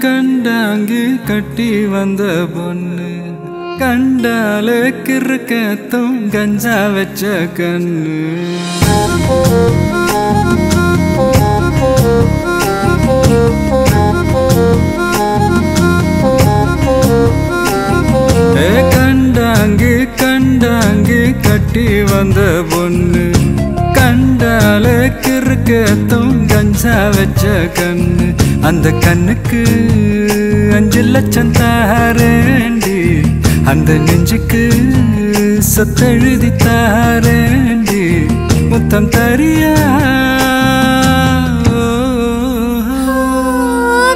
கண்டாங்கி கட்டி வந்த பொண்ணு கண்டாலே கிறுக்கத்தும் கஞ்சா வச்ச கண்ணு கண்டாங்கி கண்டாங்கி கட்டி வந்த பொண்ணு கண்டாலே கிறுக்கத்தும் கஞ்சா வச்ச கண்ணு அந்த கண்ணுக்கு 5 லட்சம் தாரேண்டி அந்த நெஞ்சுக்கு சொத்தெழுதி தாரேண்டி முத்தம் தரியா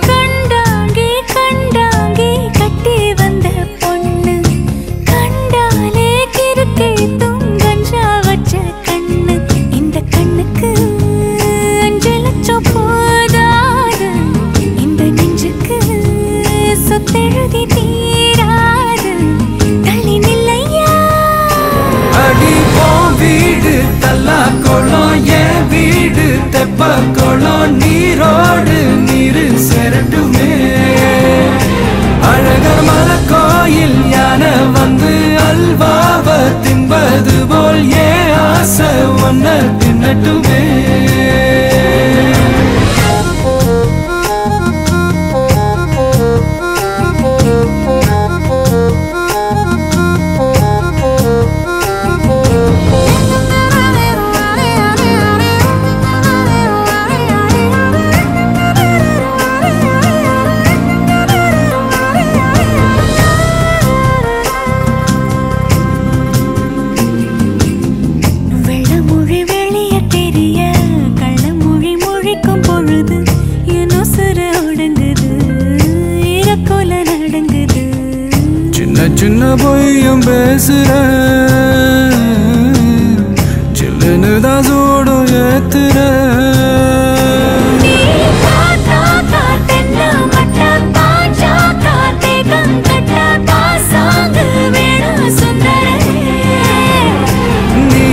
கண்டாங்கி கண்டாங்கி கட்டி வந்த பொண்ணு கண்டாலே கிறுக்கத்தும் கஞ்சா வச்ச கண்ணு இந்த கண்ணுக்கு 5 லட்சம் போதாது இந்த நெஞ்சுக்கு சொத்தெழுதி தீராது தள்ளி நில்லையா அடி போ வீடு தல்லா கோலம் என் வீடு தெப்ப கோலம் நீரோடு நீரு செரட்டுமே அழகர் மலை கோயில் யானை வந்து அல்வாவ தின்பது போல் ஏ ஆசை ஒன்ன தின்னட்டுமே சின்ன பொய்யும் பேசுற சில்லுன்னு தான் சூடும் ஏத்துற நீ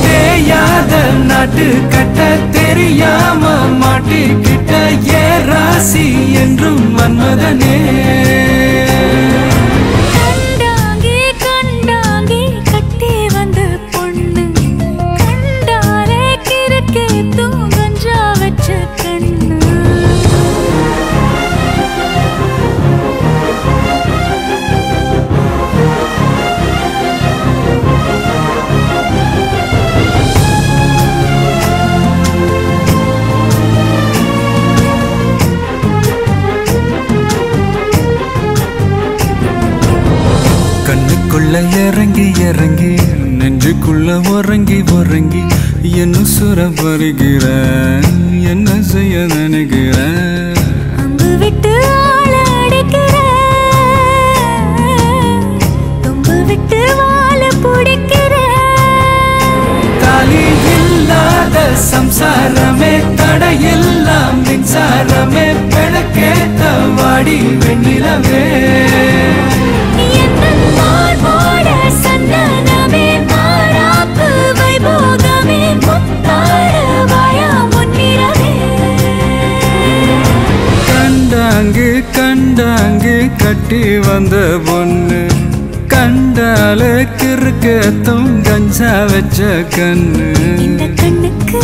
தேயாத நாட்டு கட்ட தெரியாம மாட்டிக்கிட்ட ஏ ராசி என்றும் மன்மதனே கண்ணுக்குள்ள இறங்கி இறங்கி நெஞ்சுக்குள்ள உறங்கி உறங்கி என்ன சுர வருகிற என்ன செய்ய நினைக்கிற அம்பு விட்டு ஆள அடிக்கிற தும்பு விட்டு வாழ பிடிக்கிற தாலி இல்லாத சம்சாரமே தடையெல்லாம் மின்சாரமே பிழக்கேத்த வாடி வெண்ணிலவே கண்டாங்கி கண்டாங்கி கட்டி வந்த பொண்ணு கண்டாலே கிறுக்கத்தும் கஞ்சா வச்ச கண்ணு இந்த கண்ணுக்கு